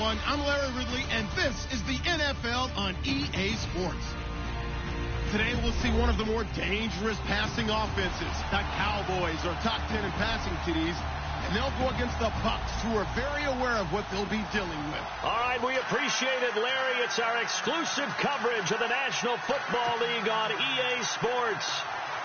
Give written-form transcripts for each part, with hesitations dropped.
everyone. I'm Larry Ridley, and this is the NFL on EA Sports. Today, we'll see one of the more dangerous passing offenses. The Cowboys are top 10 in passing TDs, and they'll go against the Bucs, who are very aware of what they'll be dealing with. All right, we appreciate it, Larry. It's our exclusive coverage of the National Football League on EA Sports.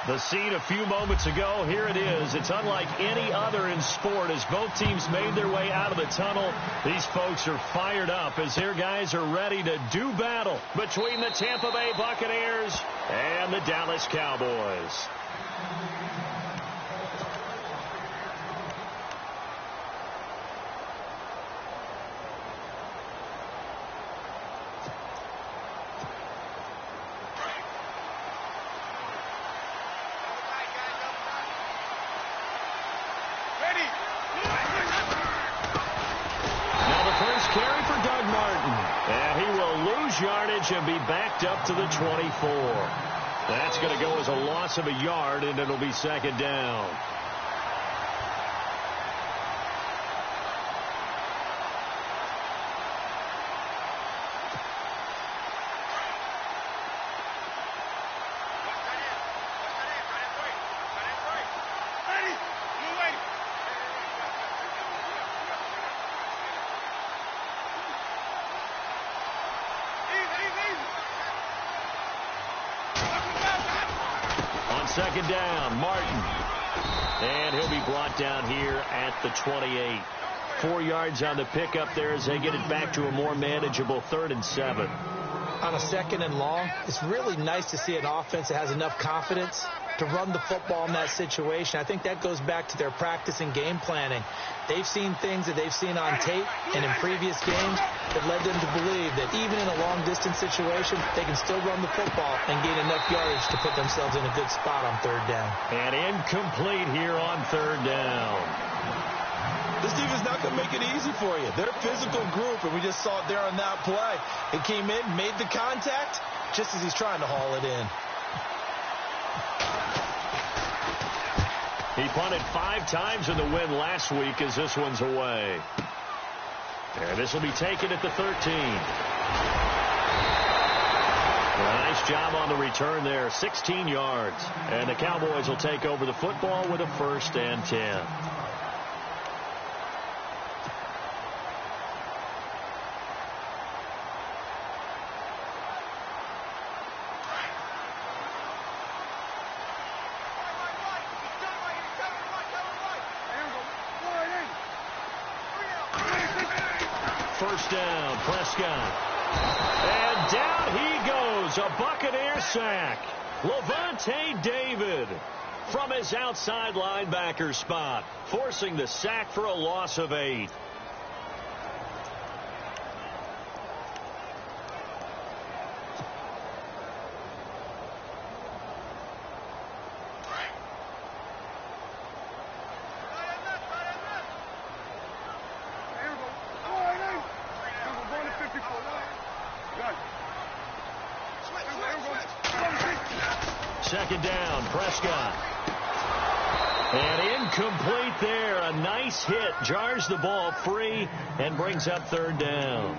The scene a few moments ago, here it is. It's unlike any other in sport as both teams made their way out of the tunnel. These folks are fired up as their guys are ready to do battle between the Tampa Bay Buccaneers and the Dallas Cowboys. Yardage and be backed up to the 24. That's going to go as a loss of a yard, and it'll be second down. Second down, Martin. And he'll be brought down here at the 28. 4 yards on the pickup there as they get it back to a more manageable 3rd and 7. On a second and long, it's really nice to see an offense that has enough confidence to run the football in that situation. I think that goes back to their practice and game planning. They've seen things that they've seen on tape and in previous games that led them to believe that even in a long-distance situation, they can still run the football and gain enough yardage to put themselves in a good spot on 3rd down. And incomplete here on 3rd down. This defense not going to make it easy for you. They're a physical group, and we just saw it there on that play. It came in, made the contact, just as he's trying to haul it in. He punted 5 times in the win last week as this one's away. And this will be taken at the 13. Nice job on the return there, 16 yards. And the Cowboys will take over the football with a 1st and 10. First down, Prescott. And down he goes, a Buccaneer sack. Levante David from his outside linebacker spot, forcing the sack for a loss of 8. Second down, Prescott. And incomplete there. A nice hit. Jars the ball free and brings up 3rd down.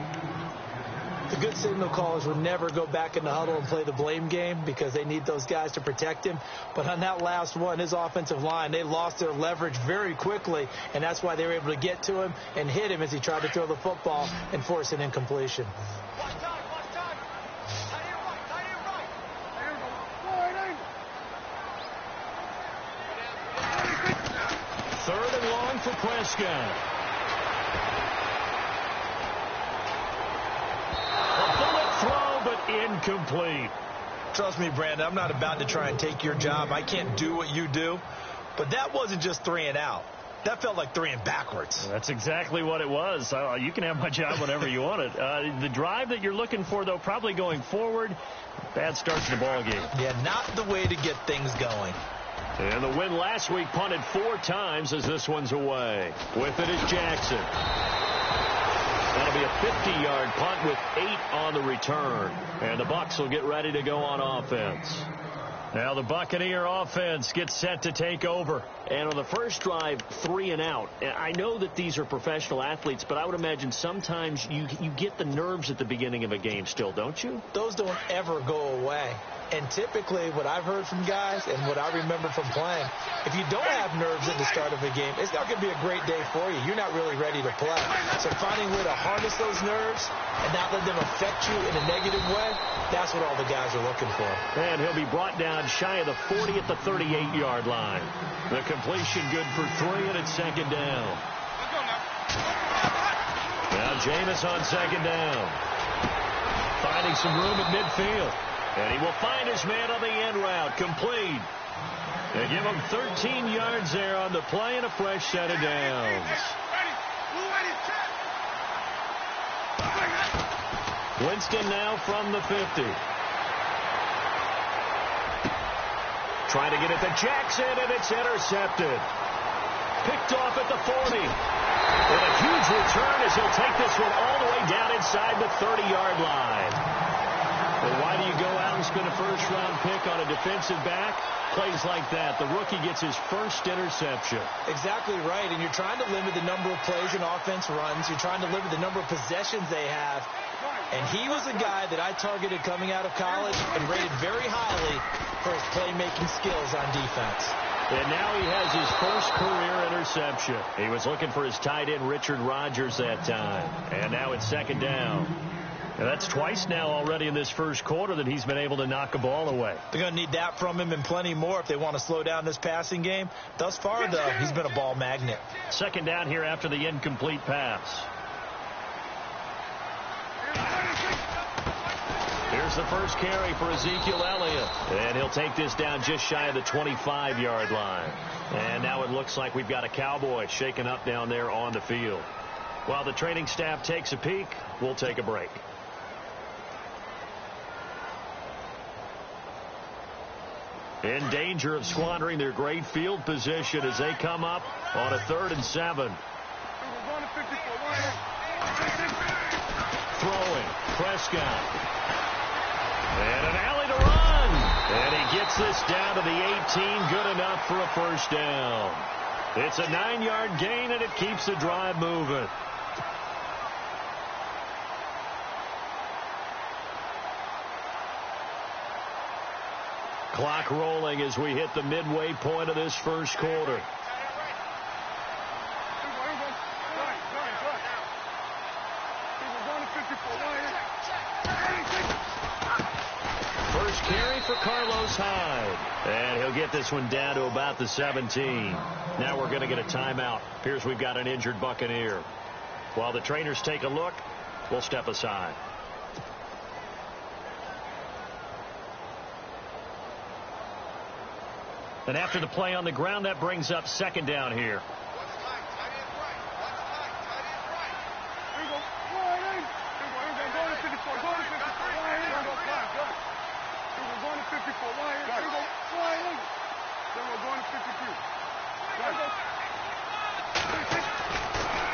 The good signal callers would never go back in the huddle and play the blame game because they need those guys to protect him. But on that last one, his offensive line, they lost their leverage very quickly, and that's why they were able to get to him and hit him as he tried to throw the football and force an incompletion. For Prescott. A bullet throw, but incomplete. Trust me, Brandon, I'm not about to try and take your job. I can't do what you do. But that wasn't just 3 and out. That felt like 3 and backwards. That's exactly what it was. You can have my job whenever you want it. The drive that you're looking for, though, probably going forward. Bad start to the ball game. Yeah, not the way to get things going. And the win last week punted 4 times as this one's away. With it is Jackson. That'll be a 50-yard punt with 8 on the return. And the Bucs will get ready to go on offense. Now the Buccaneer offense gets set to take over. And on the first drive, 3 and out. I know that these are professional athletes, but I would imagine sometimes you get the nerves at the beginning of a game still, don't you? Those don't ever go away. And typically what I've heard from guys and what I remember from playing, if you don't have nerves at the start of a game, it's not going to be a great day for you. You're not really ready to play. So finding a way to harness those nerves and not let them affect you in a negative way, that's what all the guys are looking for. And he'll be brought down shy of the 40 at the 38-yard line. The completion good for 3, and it's second down. Now Jameis on second down. Finding some room at midfield. And he will find his man on the end route. Complete. They give him 13 yards there on the play and a fresh set of downs. Winston now from the 50. Trying to get it to Jackson, and it's intercepted. Picked off at the 40. And a huge return as he'll take this one all the way down inside the 30-yard line. Well, why do you go out and spend a first-round pick on a defensive back? Plays like that. The rookie gets his first interception. Exactly right, and you're trying to limit the number of plays and offense runs. You're trying to limit the number of possessions they have. And he was a guy that I targeted coming out of college and rated very highly for his playmaking skills on defense. And now he has his first career interception. He was looking for his tight end, Richard Rodgers, that time. And now it's second down. And that's twice now already in this first quarter that he's been able to knock a ball away. They're going to need that from him and plenty more if they want to slow down this passing game. Thus far, though, he's been a ball magnet. Second down here after the incomplete pass. Here's the first carry for Ezekiel Elliott. And he'll take this down just shy of the 25-yard line. And now it looks like we've got a Cowboy shaken up down there on the field. While the training staff takes a peek, we'll take a break. In danger of squandering their great field position as they come up on a 3rd and 7. Throwing. Prescott. And an alley to run. And he gets this down to the 18. Good enough for a first down. It's a 9-yard gain, and it keeps the drive moving. Clock rolling as we hit the midway point of this first quarter. First carry for Carlos Hyde. And he'll get this one down to about the 17. Now we're going to get a timeout. Appears we've got an injured Buccaneer. While the trainers take a look, we'll step aside. And after the play on the ground, that brings up second down here.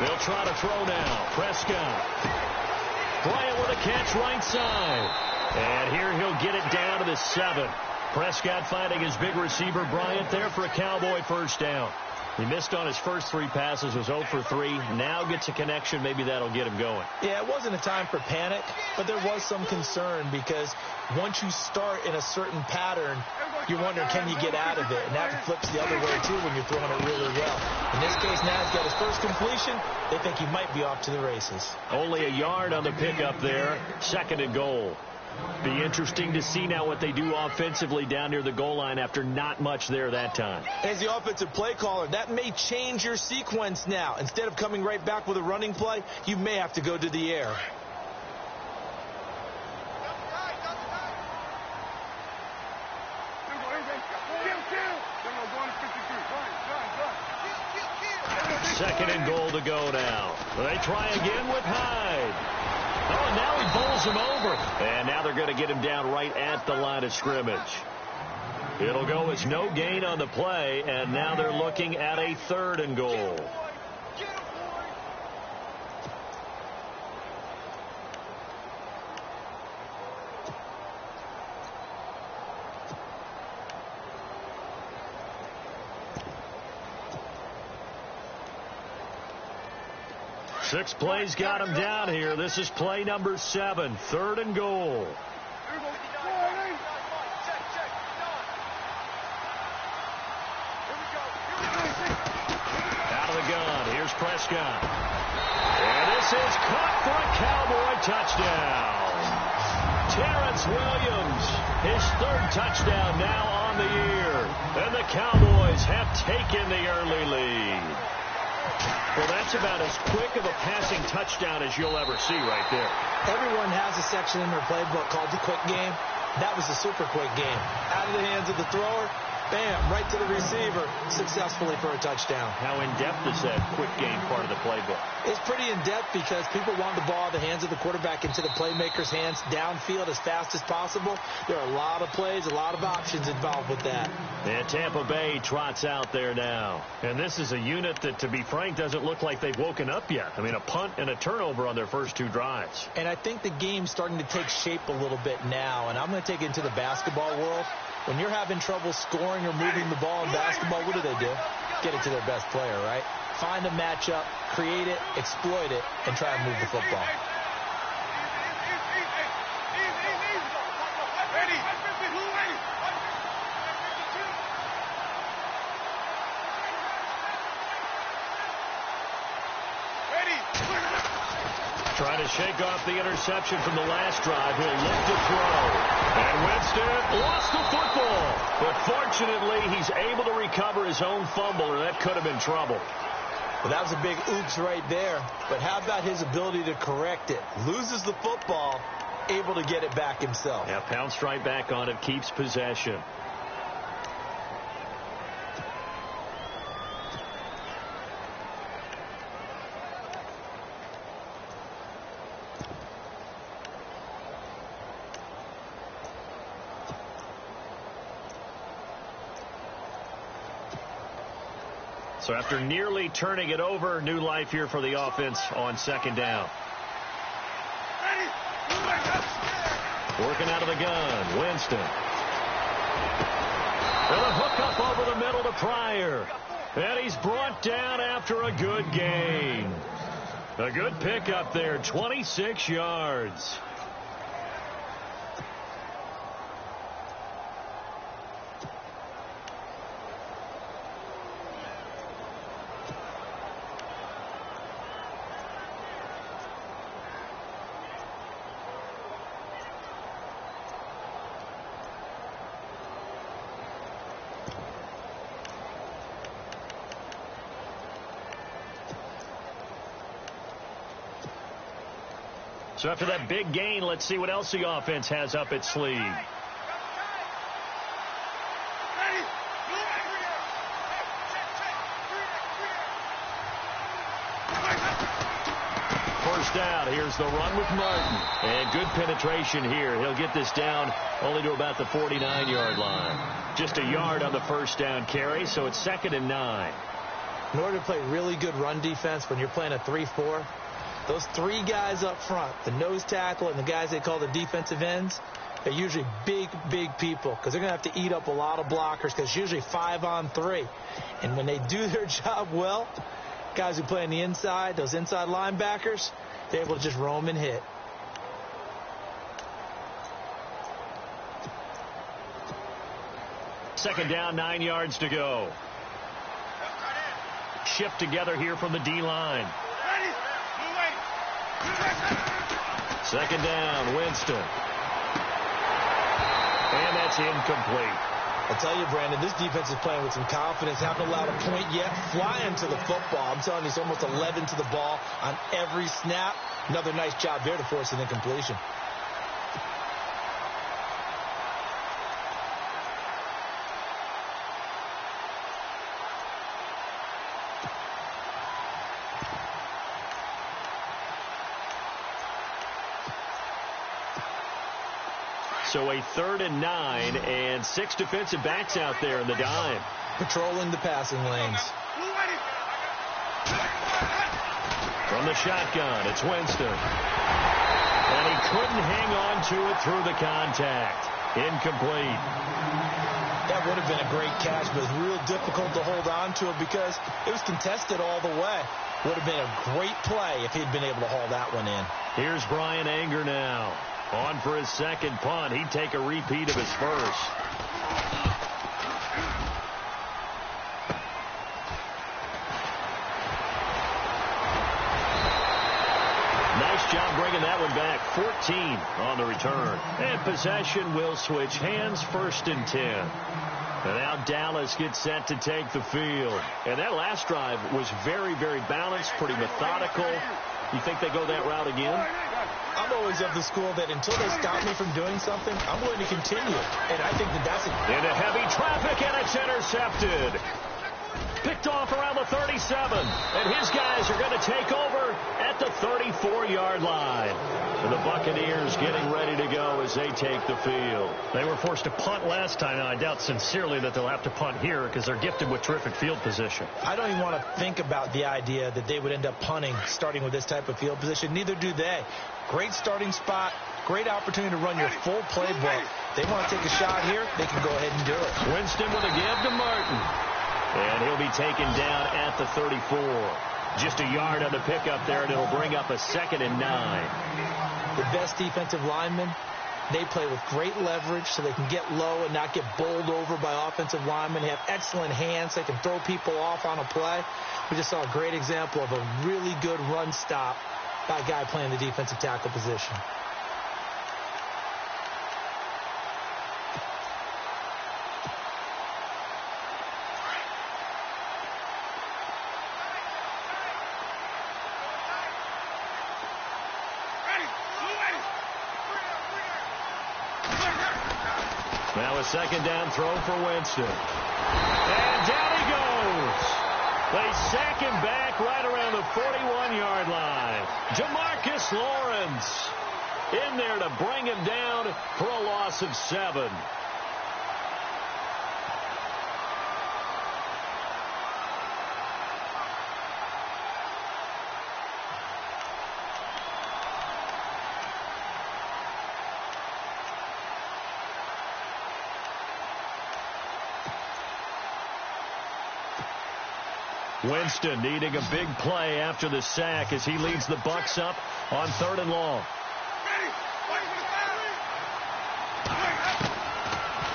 They'll try to throw now. Prescott. Bryant with a catch right side. And here he'll get it down to the 7. Prescott finding his big receiver Bryant there for a Cowboy first down. He missed on his first 3 passes, was 0 for 3. Now gets a connection. Maybe that'll get him going. Yeah, it wasn't a time for panic, but there was some concern because once you start in a certain pattern, you're wondering, can you get out of it? And that flips the other way, too, when you're throwing it really well. In this case, now he's got his first completion. They think he might be off to the races. Only a yard on the pickup there. 2nd and goal. Be interesting to see now what they do offensively down near the goal line after not much there that time. As the offensive play caller, that may change your sequence now. Instead of coming right back with a running play, you may have to go to the air. Second and goal to go now. They try again with Hyde. Oh, and now he bowls him over. And now they're going to get him down right at the line of scrimmage. It'll go as no gain on the play, and now they're looking at a 3rd and goal. 6 plays got him down here. This is play number 7, 3rd and goal. Out of the gun, here's Prescott. And this is caught for a Cowboy touchdown. Terrence Williams, his 3rd touchdown now on the year. And the Cowboys have taken the early lead. Well, that's about as quick of a passing touchdown as you'll ever see right there. Everyone has a section in their playbook called the quick game. That was a super quick game. Out of the hands of the thrower, bam, right to the receiver, successfully for a touchdown. How in-depth is that quick game part of the playbook? It's pretty in-depth because people want the ball in the hands of the quarterback into the playmaker's hands downfield as fast as possible. There are a lot of plays, a lot of options involved with that. And Tampa Bay trots out there now. And this is a unit that, to be frank, doesn't look like they've woken up yet. I mean, a punt and a turnover on their first 2 drives. And I think the game's starting to take shape a little bit now. And I'm going to take it into the basketball world. When you're having trouble scoring or moving the ball in basketball, what do? Get it to their best player, right? Find a matchup, create it, exploit it, and try and move the football. Trying to shake off the interception from the last drive. He'll look to throw. And Winston lost the football. But fortunately, he's able to recover his own fumble, or that could have been trouble. Well, that was a big oops right there. But how about his ability to correct it? Loses the football, able to get it back himself. Yeah, pounced right back on it, keeps possession. So after nearly turning it over, new life here for the offense on 2nd down. Working out of the gun, Winston. And a hook up over the middle to Pryor. And he's brought down after a good gain. A good pickup there, 26 yards. So after that big gain, let's see what else the offense has up its sleeve. First down, here's the run with Martin. And good penetration here. He'll get this down only to about the 49-yard line. Just a yard on the first down carry, so it's 2nd and 9. In order to play really good run defense when you're playing a 3-4, those 3 guys up front, the nose tackle and the guys they call the defensive ends, they're usually big, big people because they're going to have to eat up a lot of blockers because it's usually 5-on-3. And when they do their job well, guys who play on the inside, those inside linebackers, they're able to just roam and hit. Second down, 9 yards to go. Shift together here from the D-line. Second down, Winston. And that's incomplete. I'll tell you, Brandon, this defense is playing with some confidence. Haven't allowed a point yet. Flying to the football. I'm telling you, it's almost 11 to the ball on every snap. Another nice job there to force an incompletion. So a 3rd and 9 and 6 defensive backs out there in the dime. Patrolling the passing lanes. From the shotgun, it's Winston. And he couldn't hang on to it through the contact. Incomplete. That would have been a great catch, but it was real difficult to hold on to it because it was contested all the way. Would have been a great play if he'd been able to haul that one in. Here's Brian Anger now. On for his second punt. He'd take a repeat of his first. Nice job bringing that one back. 14 on the return. And possession will switch hands, 1st and 10. And now Dallas gets set to take the field. And that last drive was very, very balanced, pretty methodical. You think they go that route again? I'm always of the school that until they stop me from doing something, I'm going to continue. And I think that that's it. Into heavy traffic, and it's intercepted. Picked off around the 37. And his guys are going to take over at the 34-yard line. And the Buccaneers getting ready to go as they take the field. They were forced to punt last time. Now, I doubt sincerely that they'll have to punt here because they're gifted with terrific field position. I don't even want to think about the idea that they would end up punting starting with this type of field position. Neither do they. Great starting spot. Great opportunity to run your full playbook. They want to take a shot here. They can go ahead and do it. Winston with a give to Martin. And he'll be taken down at the 34. Just a yard on the pickup there, and it'll bring up a 2nd and 9. The best defensive linemen, they play with great leverage so they can get low and not get bowled over by offensive linemen. They have excellent hands. They can throw people off on a play. We just saw a great example of a really good run stop by a guy playing the defensive tackle position. Now a 2nd down throw for Winston. And down he goes. They sack him back right around the 41-yard line. Jamarcus Lawrence in there to bring him down for a loss of 7. Winston needing a big play after the sack as he leads the Bucs up on 3rd and long.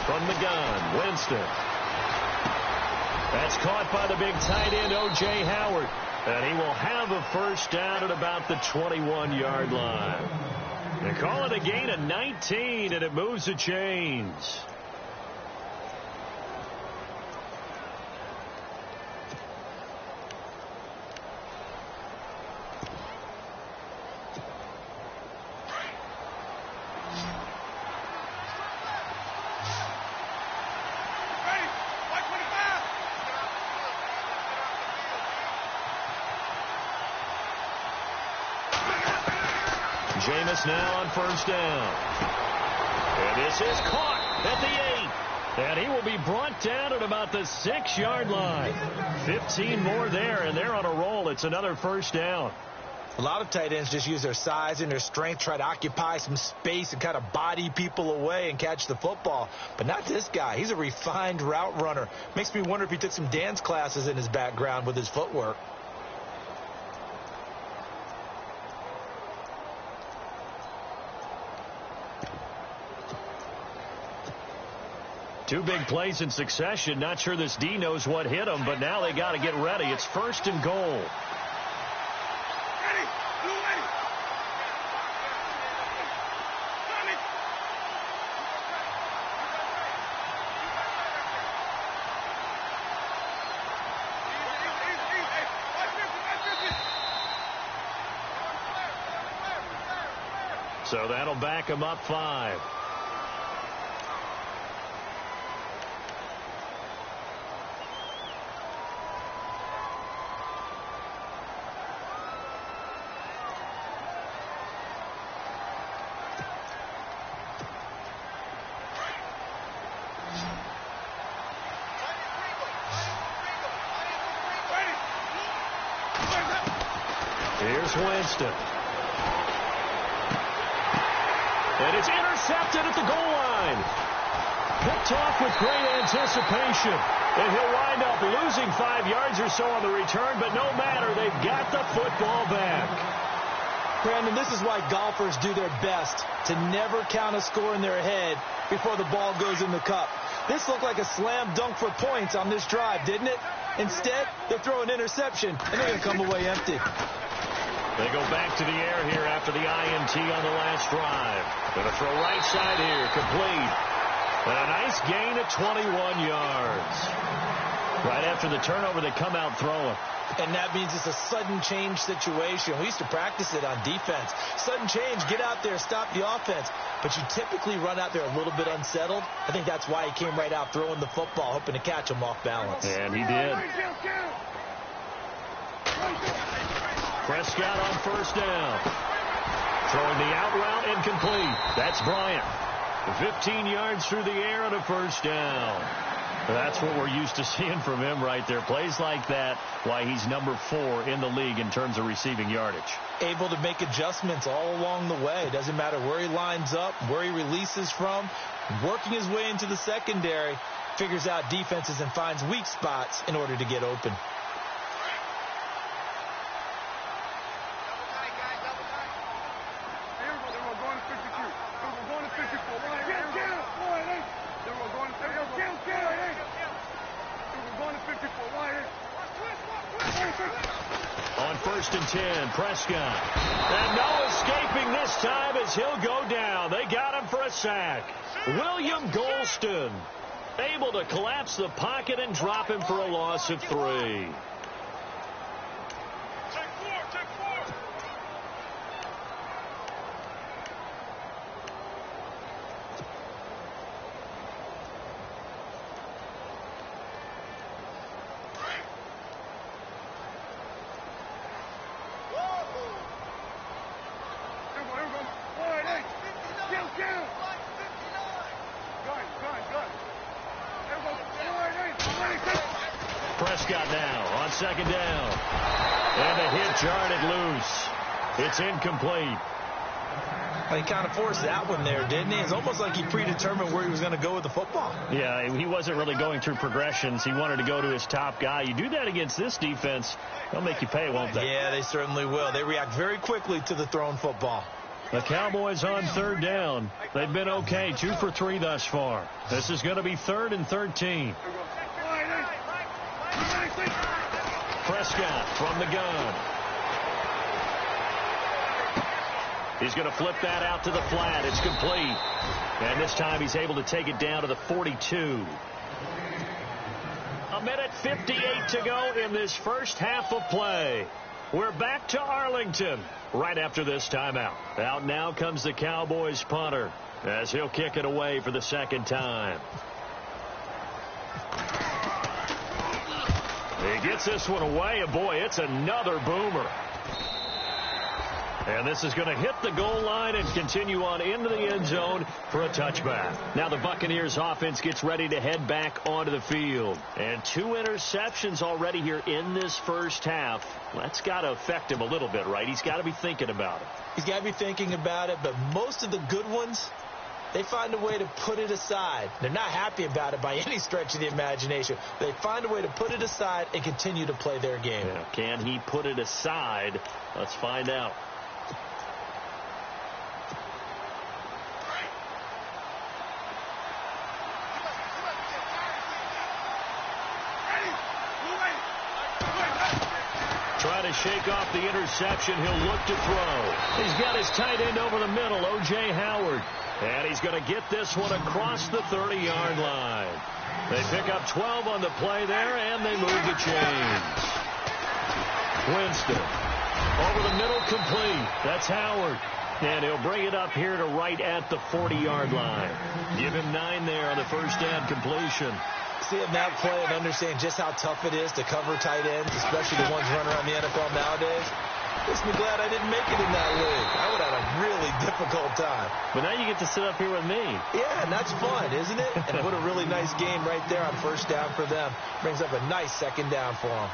From the gun, Winston. That's caught by the big tight end, O.J. Howard. And he will have a 1st down at about the 21-yard line. They call it a gain of 19, and it moves the chains. Jameis now on 1st down. And this is caught at the 8. And he will be brought down at about the 6-yard line. 15 more there, and they're on a roll. It's another 1st down. A lot of tight ends just use their size and their strength, try to occupy some space and kind of body people away and catch the football. But not this guy. He's a refined route runner. Makes me wonder if he took some dance classes in his background with his footwork. Two big plays in succession. Not sure this D knows what hit him, but now they got to get ready. It's 1st and goal. So that'll back him up 5. Here's Winston. And it's intercepted at the goal line. picked off with great anticipation. And he'll wind up losing 5 yards or so on the return, but no matter, they've got the football back. Brandon, this is why golfers do their best to never count a score in their head before the ball goes in the cup. This looked like a slam dunk for points on this drive, didn't it? Instead, they throw an interception, and they're going to come away empty. They go back to the air here after the INT on the last drive. Going to throw right side here, complete. And a nice gain of 21 yards. Right after the turnover, they come out throwing. And that means it's a sudden change situation. We used to practice it on defense. Sudden change, get out there, stop the offense. But you typically run out there a little bit unsettled. I think that's why he came right out throwing the football, hoping to catch him off balance. And he did. Prescott on first down. Throwing the out route and complete. That's Bryant. 15 yards through the air and a first down. That's what we're used to seeing from him right there. Plays like that, why he's number 4 in the league in terms of receiving yardage. Able to make adjustments all along the way. Doesn't matter where he lines up, where he releases from. Working his way into the secondary, figures out defenses and finds weak spots in order to get open. On first and 10, Prescott. And no escaping this time as he'll go down. They got him for a sack. William Golston able to collapse the pocket and drop him for a loss of 3. Prescott now on second down. And the hit jarred loose. It's incomplete. Well, he kind of forced that one there, didn't he? It's almost like he predetermined where he was going to go with the football. Yeah, he wasn't really going through progressions. He wanted to go to his top guy. You do that against this defense, they'll make you pay, won't they? Yeah, they certainly will. They react very quickly to the thrown football. The Cowboys on third down. They've been okay, 2 for 3 thus far. This is going to be 3rd and 13. Prescott from the gun. He's going to flip that out to the flat. It's complete. And this time he's able to take it down to the 42. 1:58 to go in this first half of play. We're back to Arlington right after this timeout. Out now comes the Cowboys punter as he'll kick it away for the second time. He gets this one away, and boy, it's another boomer. And this is going to hit the goal line and continue on into the end zone for a touchback. Now the Buccaneers offense gets ready to head back onto the field. And 2 interceptions already here in this first half. That's got to affect him a little bit, right? He's got to be thinking about it. He's got to be thinking about it, but most of the good ones, they find a way to put it aside. They're not happy about it by any stretch of the imagination. They find a way to put it aside and continue to play their game. Yeah, can he put it aside? Let's find out. Trying to shake off the interception. He'll look to throw. He's got his tight end over the middle, O.J. Howard. And he's going to get this one across the 30-yard line. They pick up 12 on the play there, and they move the chains. Winston over the middle, complete. That's Howard. And he'll bring it up here to right at the 40-yard line. Give him 9 there on the first down completion. Seeing that play and understand just how tough it is to cover tight ends, especially the ones running around the NFL nowadays, makes me glad I didn't make it in that league. I would have had a really difficult time. But now you get to sit up here with me. Yeah, and that's fun, isn't it? And what a really nice game right there on first down for them. Brings up a nice second down for them.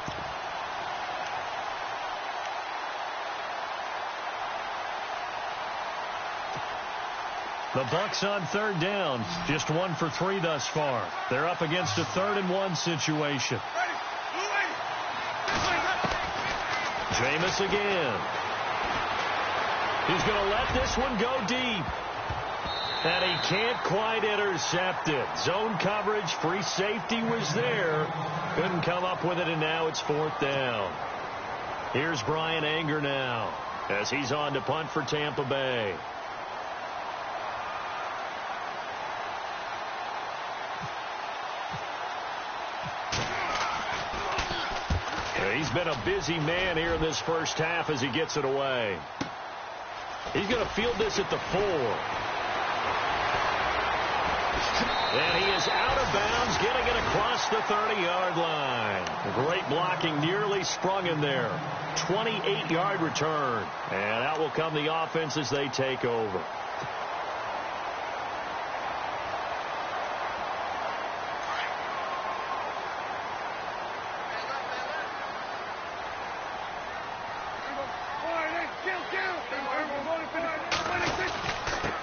The Bucs on third down, just 1 for 3 thus far. They're up against a 3rd-and-1 situation. Jameis again. He's going to let this one go deep. And he can't quite intercept it. Zone coverage, free safety was there. Couldn't come up with it, and now it's 4th down. Here's Brian Anger now as he's on to punt for Tampa Bay. He's been a busy man here in this first half as he gets it away. He's going to field this at the 4. And he is out of bounds, getting it across the 30-yard line. Great blocking, nearly sprung in there. 28-yard return. And out will come the offense as they take over.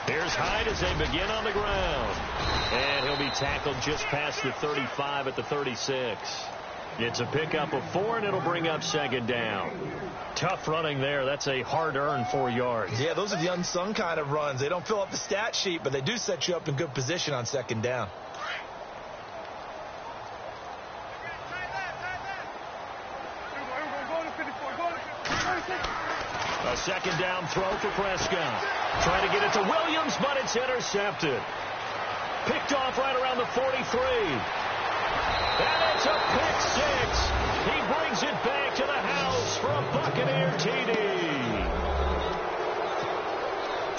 Here's Hyde as they begin on the ground. And he'll be tackled just past the 35 at the 36. It's a pickup of 4, and it'll bring up 2nd down. Tough running there. That's a hard-earned 4 yards. Yeah, those are the unsung kind of runs. They don't fill up the stat sheet, but they do set you up in good position on 2nd down. A 2nd down throw for Prescott. Trying to get it to Williams, but it's intercepted. Picked off right around the 43. And it's a pick 6. He brings it back to the house for a Buccaneer TD.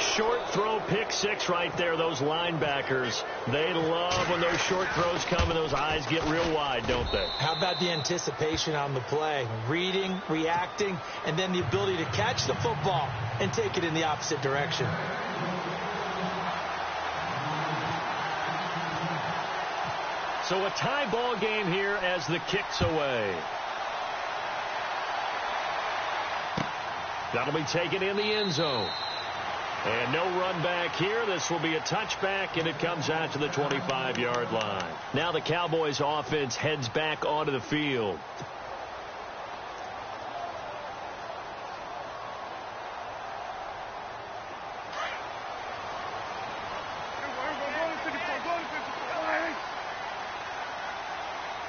Short throw, pick 6 right there. Those linebackers, they love when those short throws come and those eyes get real wide, don't they? How about the anticipation on the play? Reading, reacting, and then the ability to catch the football and take it in the opposite direction. So a tie ball game here as the kick's away. That'll be taken in the end zone. And no run back here. This will be a touchback, and it comes out to the 25-yard line. Now the Cowboys offense heads back onto the field.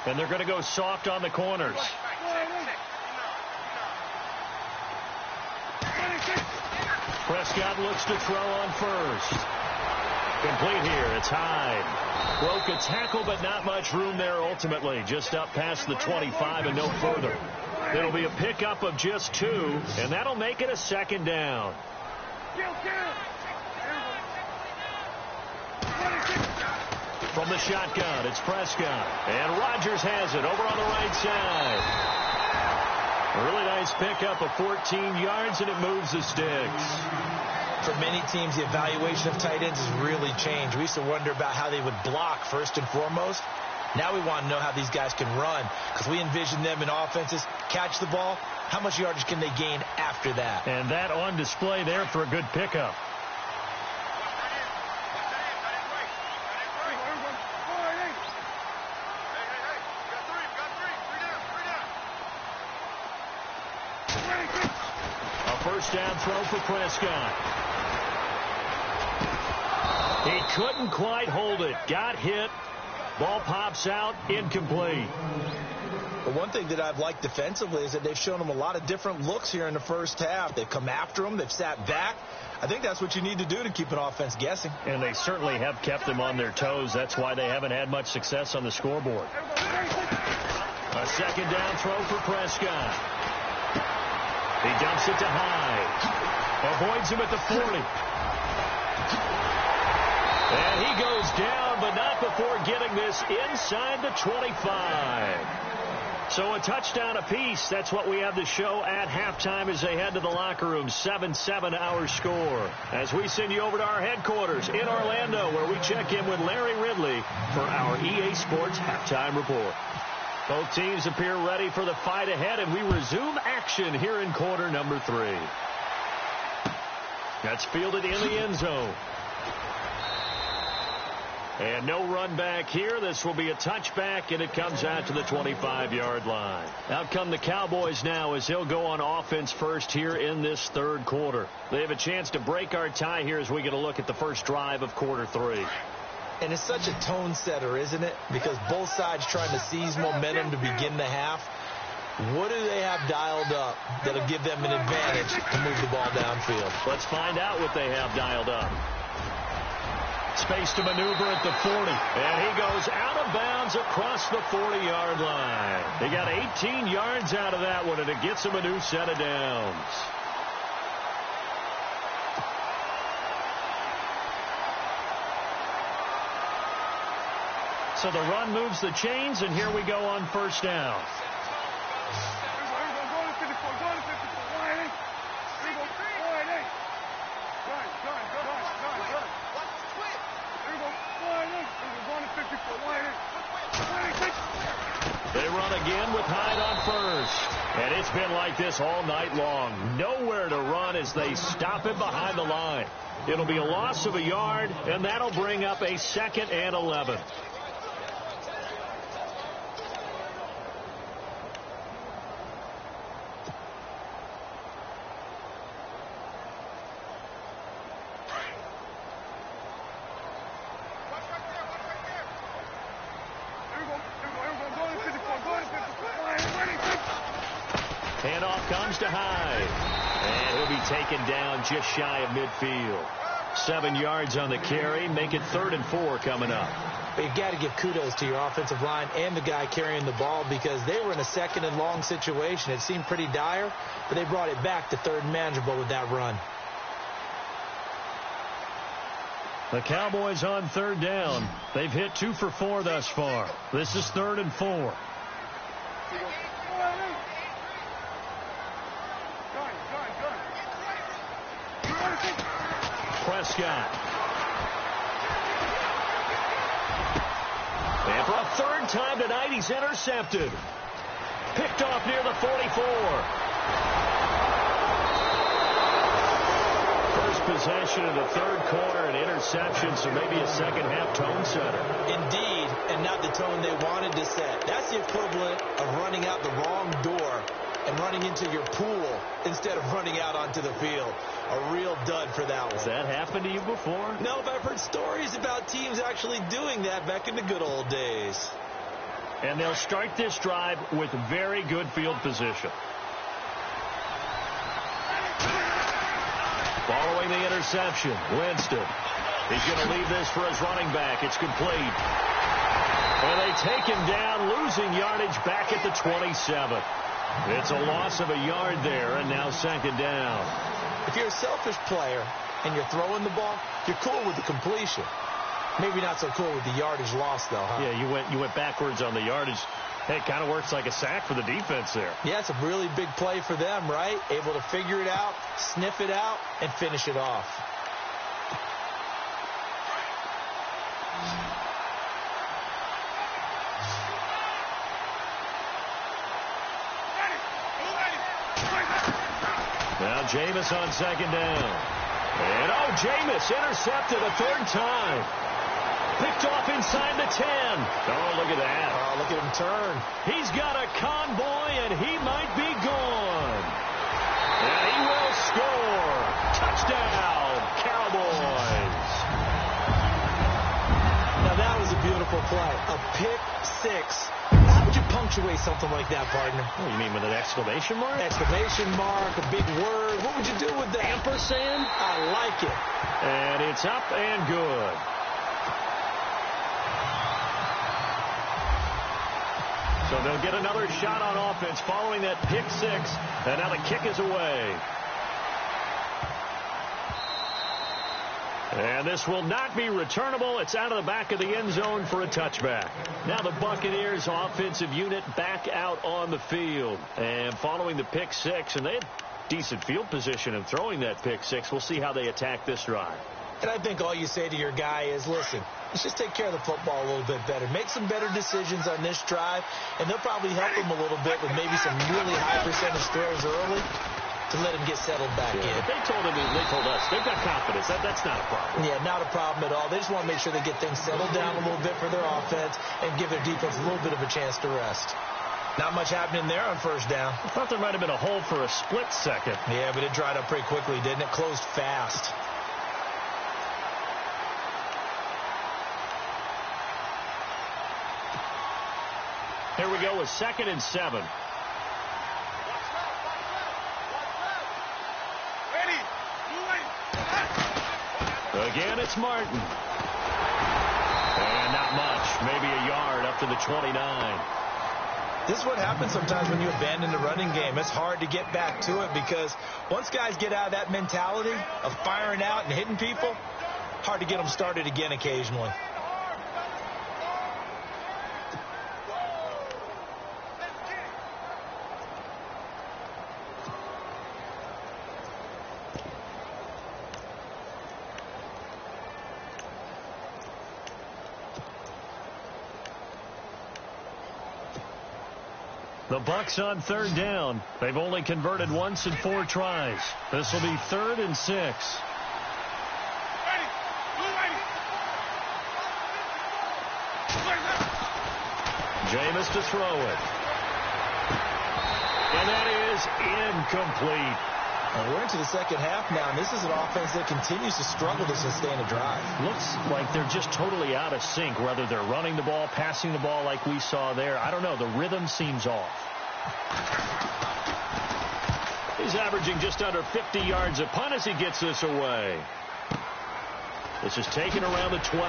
And they're going to go soft on the corners. Prescott looks to throw on first. Complete here. It's Hyde. Broke a tackle, but not much room there ultimately. Just up past the 25 and no further. It'll be a pickup of just 2, and that'll make it a 2nd down. From the shotgun, it's Prescott. And Rodgers has it over on the right side. A really nice pickup of 14 yards, and it moves the sticks. For many teams, the evaluation of tight ends has really changed. We used to wonder about how they would block first and foremost. Now we want to know how these guys can run, because we envision them in offenses, catch the ball, how much yardage can they gain after that? And that on display there for a good pickup. First down throw for Prescott. He couldn't quite hold it. Got hit. Ball pops out. Incomplete. But one thing that I've liked defensively is that they've shown him a lot of different looks here in the first half. They've come after him. They've sat back. I think that's what you need to do to keep an offense guessing. And they certainly have kept them on their toes. That's why they haven't had much success on the scoreboard. A 2nd down throw for Prescott. He dumps it to Hyde. Avoids him at the 40. And he goes down, but not before getting this inside the 25. So a touchdown apiece. That's what we have to show at halftime as they head to the locker room. 7-7 our score. As we send you over to our headquarters in Orlando, where we check in with Larry Ridley for our EA Sports Halftime Report. Both teams appear ready for the fight ahead, and we resume action here in quarter number 3. That's fielded in the end zone. And no run back here. This will be a touchback, and it comes out to the 25-yard line. Out come the Cowboys now as they'll go on offense first here in this third quarter. They have a chance to break our tie here as we get a look at the first drive of quarter 3. And it's such a tone setter, isn't it? Because both sides trying to seize momentum to begin the half. What do they have dialed up that'll give them an advantage to move the ball downfield? Let's find out what they have dialed up. Space to maneuver at the 40. And he goes out of bounds across the 40-yard line. He got 18 yards out of that one, and it gets him a new set of downs. So the run moves the chains, and here we go on first down. They run again with Hyde on first. And it's been like this all night long. Nowhere to run as they stop him behind the line. It'll be a loss of a yard, and that'll bring up a 2nd and 11. Handoff comes to Hyde. And he'll be taken down just shy of midfield. 7 yards on the carry. Make it 3rd and 4 coming up. But you've got to give kudos to your offensive line and the guy carrying the ball because they were in a 2nd and long situation. It seemed pretty dire, but they brought it back to 3rd and manageable with that run. The Cowboys on 3rd down. They've hit 2 for 4 thus far. This is 3rd and 4. Prescott. And for a 3rd time tonight, he's intercepted. Picked off near the 44. First possession of the 3rd quarter, an interception, so maybe a second-half tone setter. Indeed, and not the tone they wanted to set. That's the equivalent of running out the wrong door and running into your pool instead of running out onto the field. A real dud for that one. Has that happened to you before? No, but I've heard stories about teams actually doing that back in the good old days. And they'll start this drive with very good field position. Following the interception, Winston. He's going to leave this for his running back. It's complete. And they take him down, losing yardage back at the 27. It's a loss of a yard there, and now 2nd down. If you're a selfish player and you're throwing the ball, you're cool with the completion. Maybe not so cool with the yardage loss, though, huh? Yeah, you went backwards on the yardage. Hey, it kind of works like a sack for the defense there. Yeah, it's a really big play for them, right? Able to figure it out, sniff it out, and finish it off. Now Jameis on 2nd down. And Jameis intercepted a 3rd time. Picked off inside the 10. Oh, look at that. Oh, look at him turn. He's got a convoy, and he might be gone. And he will score. Touchdown, Cowboys. Now, that was a beautiful play. A pick 6. How would you punctuate something like that, partner? Oh, you mean with an exclamation mark? Exclamation mark, a big word. What would you do with that? Ampersand? I like it. And it's up and good. So they'll get another shot on offense following that pick 6. And now the kick is away. And this will not be returnable. It's out of the back of the end zone for a touchback. Now the Buccaneers offensive unit back out on the field. And following the pick 6, and they had decent field position in throwing that pick 6. We'll see how they attack this drive. And I think all you say to your guy is, listen, let's just take care of the football a little bit better. Make some better decisions on this drive, and they'll probably help him a little bit with maybe some really high percentage throws early. to let him get settled back in. But they told us they've got confidence. That's not a problem. Yeah, not a problem at all. They just want to make sure they get things settled down a little bit for their offense and give their defense a little bit of a chance to rest. Not much happening there on first down. I thought there might have been a hole for a split second. Yeah, but it dried up pretty quickly, didn't it? Closed fast. Here we go with 2nd and 7. Again, it's Martin. And not much. Maybe a yard up to the 29. This is what happens sometimes when you abandon the running game. It's hard to get back to it because once guys get out of that mentality of firing out and hitting people, hard to get them started again occasionally. The Bucs on 3rd down. They've only converted once in 4 tries. This will be 3rd and 6. Jameis to throw it. And that is incomplete. And we're into the second half now, and this is an offense that continues to struggle to sustain a drive. Looks like they're just totally out of sync, whether they're running the ball, passing the ball like we saw there. I don't know. The rhythm seems off. He's averaging just under 50 yards a punt as he gets this away. This is taken around the 12.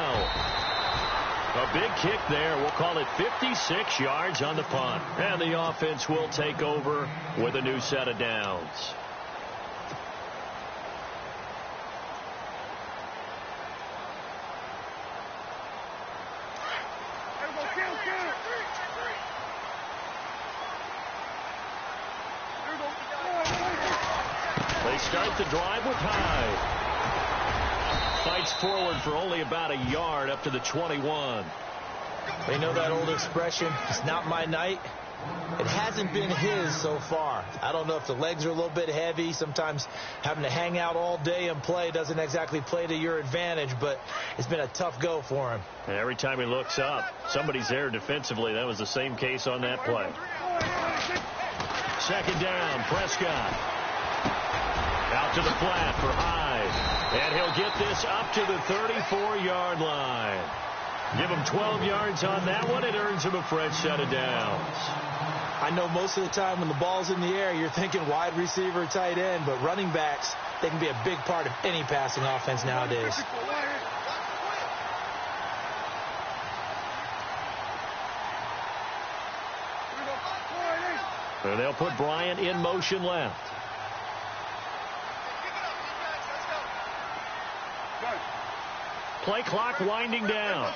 A big kick there. We'll call it 56 yards on the punt. And the offense will take over with a new set of downs. They start the drive with Hyde. Fights forward for only about a yard up to the 21. They know that old expression, it's not my night. It hasn't been his so far. I don't know if the legs are a little bit heavy. Sometimes having to hang out all day and play doesn't exactly play to your advantage, but it's been a tough go for him. And every time he looks up, somebody's there defensively. That was the same case on that play. 2nd down, Prescott. Out to the flat for Hyde. And he'll get this up to the 34-yard line. Give him 12 yards on that one. It earns him a fresh set of downs. I know most of the time when the ball's in the air, you're thinking wide receiver, tight end, but running backs, they can be a big part of any passing offense nowadays. And they'll put Bryant in motion left. Play clock winding down.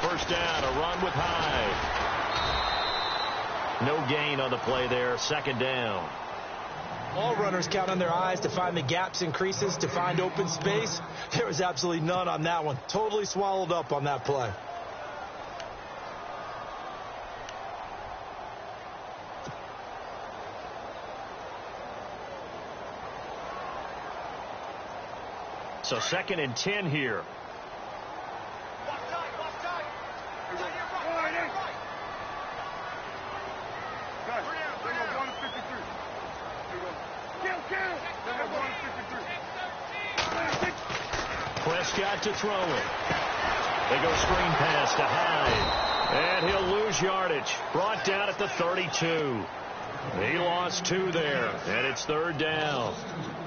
First down, a run with Hyde. No gain on the play there. 2nd down. All runners count on their eyes to find the gaps and creases, to find open space. There was absolutely none on that one. Totally swallowed up on that play. So 2nd and 10 here. Prescott to throw it. They go screen pass to Hyde. And he'll lose yardage. Brought down at the 32. He lost 2 there. And it's 3rd down.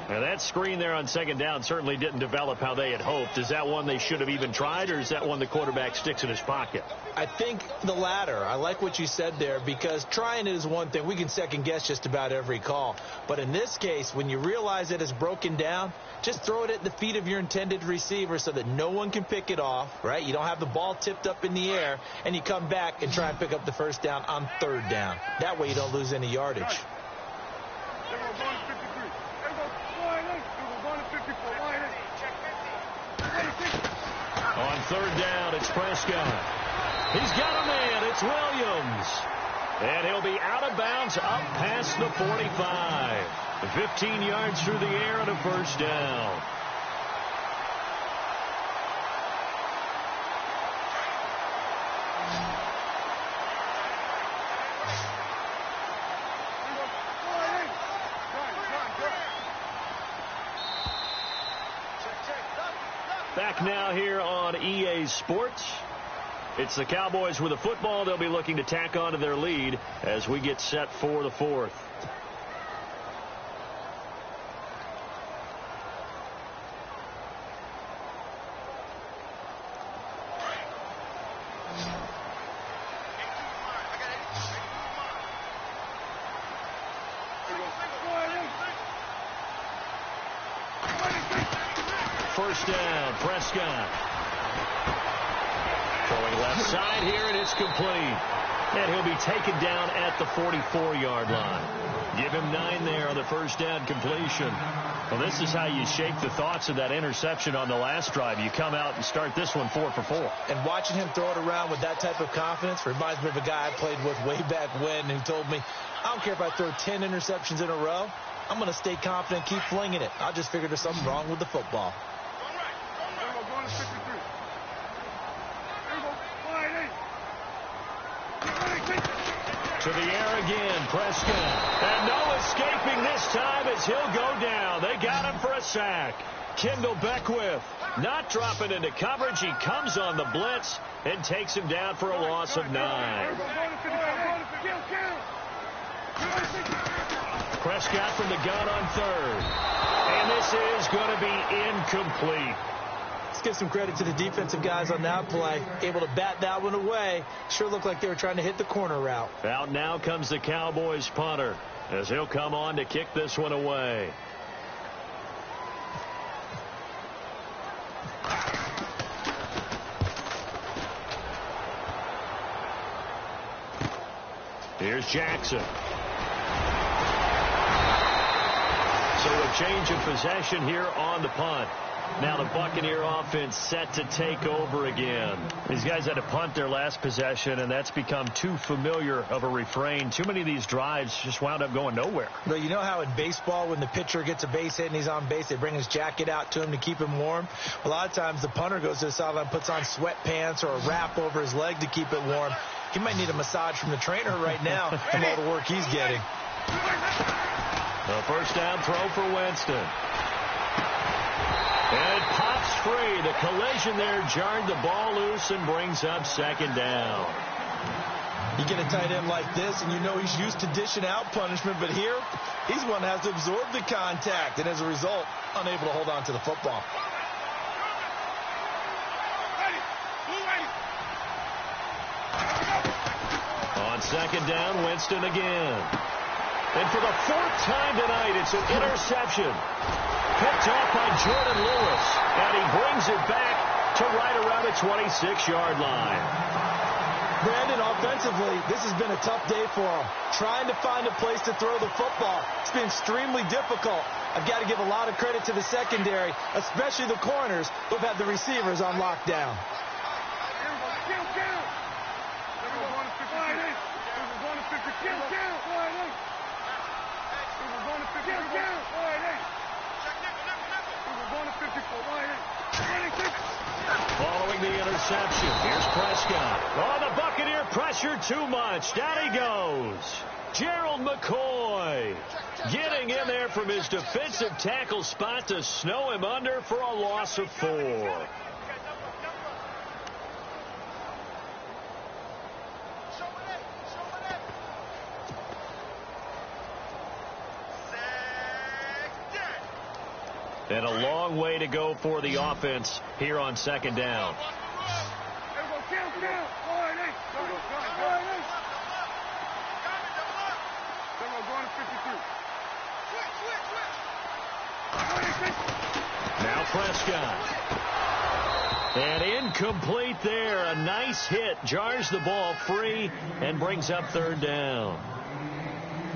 And that screen there on 2nd down certainly didn't develop how they had hoped. Is that one they should have even tried, or is that one the quarterback sticks in his pocket? I think the latter. I like what you said there, because trying it is one thing. We can second guess just about every call. But in this case, when you realize that it's broken down, just throw it at the feet of your intended receiver so that no one can pick it off, right? You don't have the ball tipped up in the air, and you come back and try and pick up the first down on 3rd down. That way you don't lose any yardage. On 3rd down, it's Prescott. He's got a man. It's Williams. And he'll be out of bounds up past the 45. 15 yards through the air and a first down. Back now here on EA Sports. It's the Cowboys with the football. They'll be looking to tack on to their lead as we get set for the fourth. First down, Prescott. Throwing left side here, and it's complete. And he'll be taken down at the 44-yard line. Give him 9 there on the first down completion. Well, this is how you shake the thoughts of that interception on the last drive. You come out and start this one 4 for 4. And watching him throw it around with that type of confidence reminds me of a guy I played with way back when who told me, I don't care if I throw 10 interceptions in a row. I'm going to stay confident, keep flinging it. I just figured there's something wrong with the football. To the air again, Prescott. And no escaping this time as he'll go down. They got him for a sack. Kendall Beckwith not dropping into coverage. He comes on the blitz and takes him down for a loss of 9. Prescott from the gun on third. And this is going to be incomplete. Let's give some credit to the defensive guys on that play. Able to bat that one away. Sure looked like they were trying to hit the corner route. Out now comes the Cowboys punter as he'll come on to kick this one away. Here's Jackson. So a change of possession here on the punt. Now the Buccaneer offense set to take over again. These guys had to punt their last possession, and that's become too familiar of a refrain. Too many of these drives just wound up going nowhere. But you know how in baseball when the pitcher gets a base hit and he's on base, they bring his jacket out to him to keep him warm? A lot of times the punter goes to the sideline, puts on sweatpants or a wrap over his leg to keep it warm. He might need a massage from the trainer right now from all the work he's getting. The first down throw for Winston. And it pops free. The collision there jarred the ball loose and brings up second down. You get a tight end like this, and you know he's used to dishing out punishment, but here, he's one that has to absorb the contact, and as a result, unable to hold on to the football. On second down, Winston again. And for the 4th time tonight, it's an interception. Picked off by Jordan Lewis, and he brings it back to right around the 26-yard line. Brandon, offensively, this has been a tough day for him. Trying to find a place to throw the football. It's been extremely difficult. I've got to give a lot of credit to the secondary, especially the corners who've had the receivers on lockdown. Following the interception, here's Prescott. Oh, the Buccaneer pressure too much. Down he goes. Gerald McCoy getting in there from his defensive tackle spot to snow him under for a loss of 4. And a long way to go for the offense here on second down. Now Prescott. And incomplete there. A nice hit. Jars the ball free and brings up third down.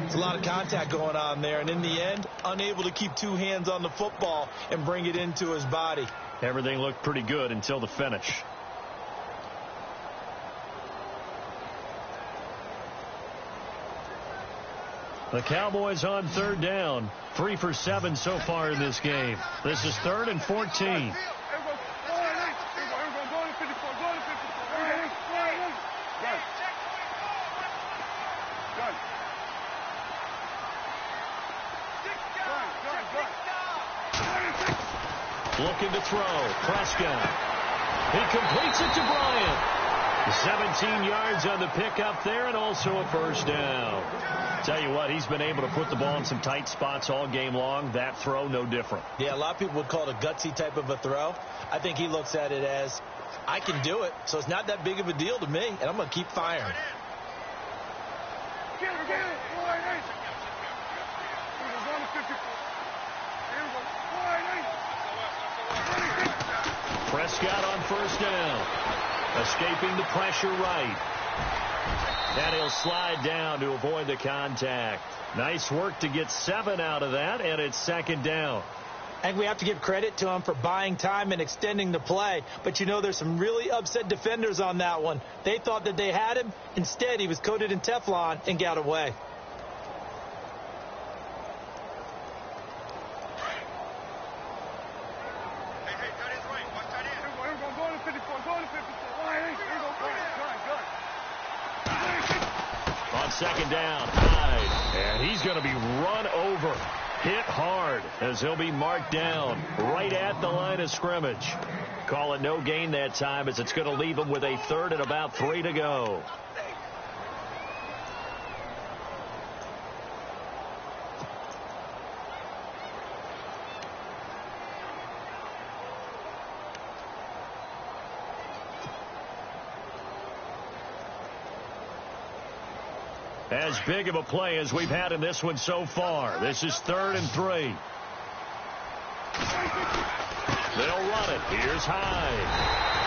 There's a lot of contact going on there, and in the end, unable to keep 2 hands on the football and bring it into his body. Everything looked pretty good until the finish. The Cowboys on third down. 3 for 7 so far in this game. This is 3rd and 14. Looking to throw. Prescott. He completes it to Bryant. 17 yards on the pickup there and also a first down. Tell you what, he's been able to put the ball in some tight spots all game long. That throw, no different. Yeah, a lot of people would call it a gutsy type of a throw. I think he looks at it as, I can do it, so it's not that big of a deal to me, and I'm going to keep firing. Prescott on first down. Escaping the pressure right. And he'll slide down to avoid the contact. Nice work to get 7 out of that, and it's 2nd down. And we have to give credit to him for buying time and extending the play. But, you know, there's some really upset defenders on that one. They thought that they had him. Instead, he was coated in Teflon and got away. On 2nd down, Hyde. And he's going to be run over. Hit hard as he'll be marked down right at the line of scrimmage. Call it no gain that time as it's going to leave him with a 3rd and about 3 to go. As big of a play as we've had in this one so far. This is 3rd and 3. They'll run it. Here's Hyde.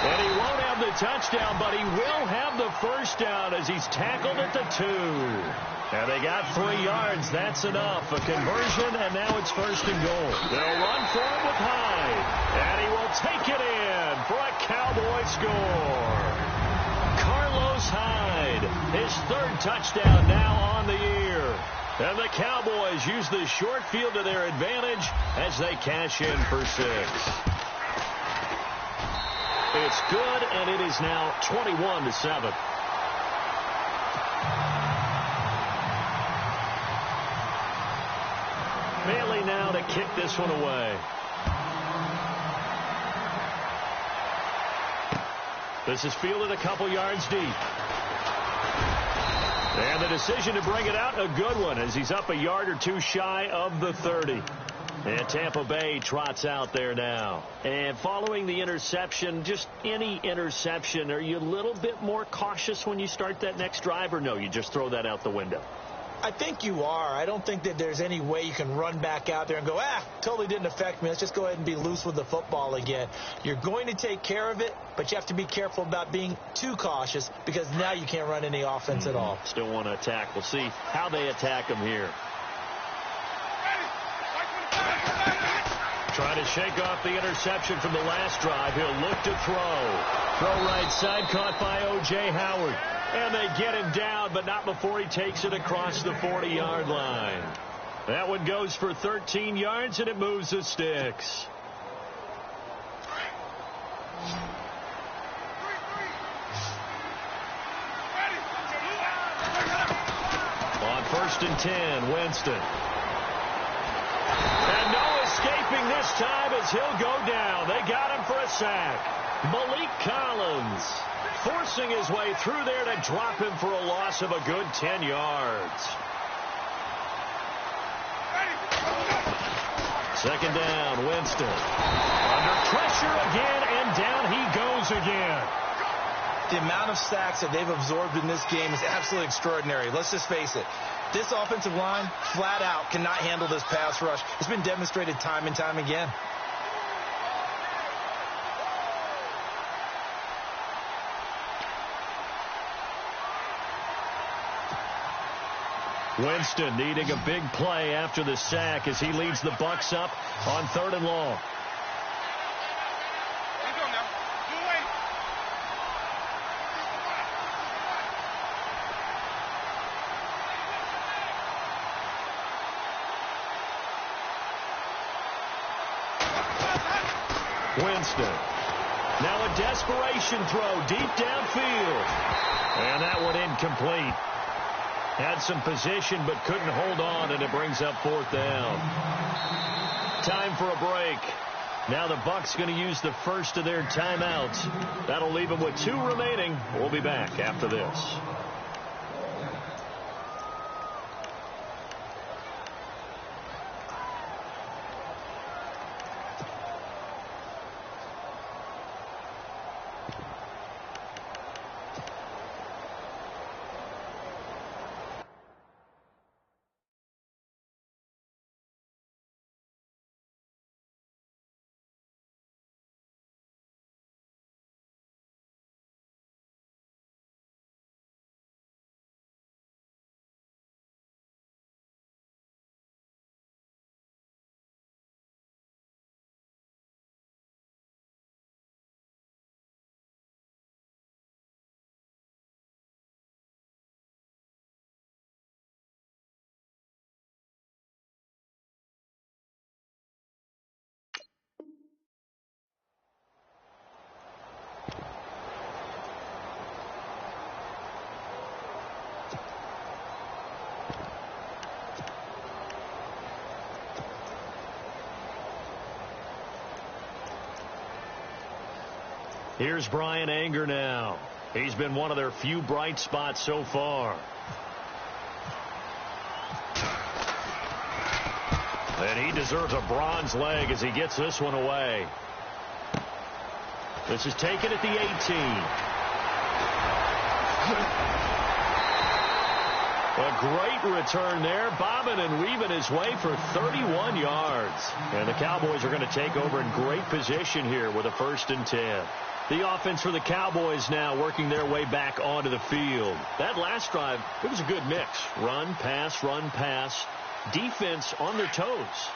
And he won't have the touchdown, but he will have the first down as he's tackled at the 2. And they got 3 yards. That's enough. A conversion, and now it's 1st and goal. They'll run for it with Hyde. And he will take it in for a Cowboy score. Carlos Hyde, his 3rd touchdown now on the year. And the Cowboys use the short field to their advantage as they cash in for 6. It's good, and it is now 21-7. Bailey now to kick this one away. This is fielded a couple yards deep. And the decision to bring it out, a good one, as he's up a yard or 2 shy of the 30. And Tampa Bay trots out there now. And following the interception, just any interception, are you a little bit more cautious when you start that next drive, or no, you just throw that out the window? I think you are. I don't think that there's any way you can run back out there and go, totally didn't affect me. Let's just go ahead and be loose with the football again. You're going to take care of it, but you have to be careful about being too cautious because now you can't run any offense at all. Still want to attack. We'll see how they attack him here. Trying to shake off the interception from the last drive. He'll look to throw. Throw right side, caught by O.J. Howard. And they get him down, but not before he takes it across the 40-yard line. That one goes for 13 yards, and it moves the sticks. On 1st and 10, Winston. And no escaping this time as he'll go down. They got him for a sack. Malik Collins forcing his way through there to drop him for a loss of a good 10 yards. 2nd down, Winston. Under pressure again, and down he goes again. The amount of sacks that they've absorbed in this game is absolutely extraordinary. Let's just face it. This offensive line, flat out, cannot handle this pass rush. It's been demonstrated time and time again. Winston needing a big play after the sack as he leads the Bucs up on 3rd and long. Winston. Now a desperation throw deep downfield. And that one incomplete. Had some position but couldn't hold on, and it brings up 4th down. Time for a break. Now the Bucs going to use the first of their timeouts. That'll leave them with 2 remaining. We'll be back after this. Here's Brian Anger now. He's been one of their few bright spots so far. And he deserves a bronze leg as he gets this one away. This is taken at the 18. A great return there, bobbing and weaving his way for 31 yards. And the Cowboys are going to take over in great position here with a 1st and 10. The offense for the Cowboys now working their way back onto the field. That last drive, it was a good mix. Run, pass, defense on their toes.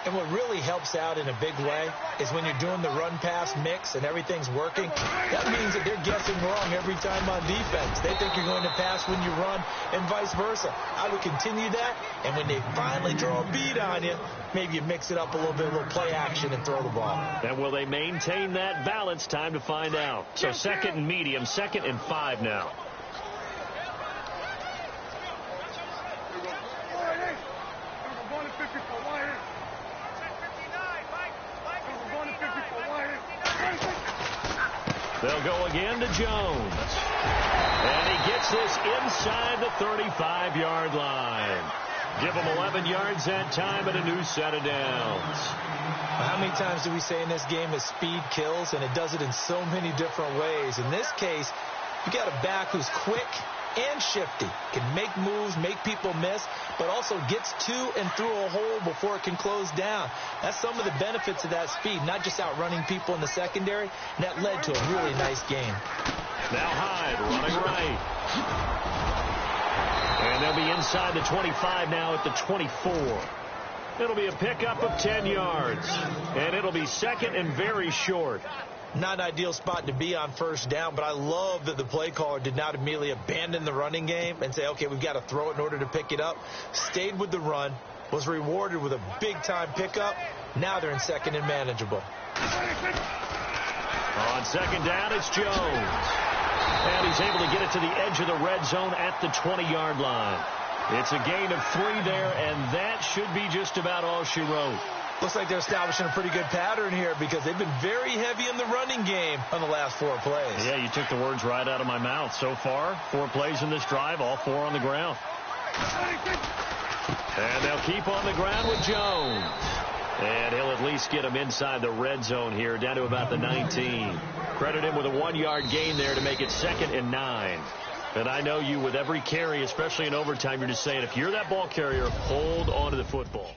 And what really helps out in a big way is when you're doing the run-pass mix and everything's working, that means that they're guessing wrong every time on defense. They think you're going to pass when you run and vice versa. I would continue that, and when they finally draw a beat on you, maybe you mix it up a little bit, a little play action, and throw the ball. And will they maintain that balance? Time to find out. So 2nd and medium, 2nd and 5 now. They'll go again to Jones. And he gets this inside the 35-yard line. Give him 11 yards that time and a new set of downs. How many times do we say in this game that speed kills, and it does it in so many different ways? In this case, you got a back who's quick and shifty, can make moves, make people miss, but also gets to and through a hole before it can close down. That's some of the benefits of that speed, not just outrunning people in the secondary, and that led to a really nice game. Now Hyde running right. And they'll be inside the 25 now at the 24. It'll be a pickup of 10 yards, and it'll be 2nd and very short. Not an ideal spot to be on 1st down, but I love that the play caller did not immediately abandon the running game and say, okay, we've got to throw it in order to pick it up. Stayed with the run, was rewarded with a big-time pickup. Now they're in 2nd and manageable. On 2nd down, it's Jones. And he's able to get it to the edge of the red zone at the 20-yard line. It's a gain of 3 there, and that should be just about all she wrote. Looks like they're establishing a pretty good pattern here because they've been very heavy in the running game on the last 4 plays. Yeah, you took the words right out of my mouth. So far, 4 plays in this drive, all 4 on the ground. And they'll keep on the ground with Jones. And he'll at least get him inside the red zone here, down to about the 19. Credit him with a 1-yard gain there to make it 2nd and 9. And I know you, with every carry, especially in overtime, you're just saying, if you're that ball carrier, hold on to the football.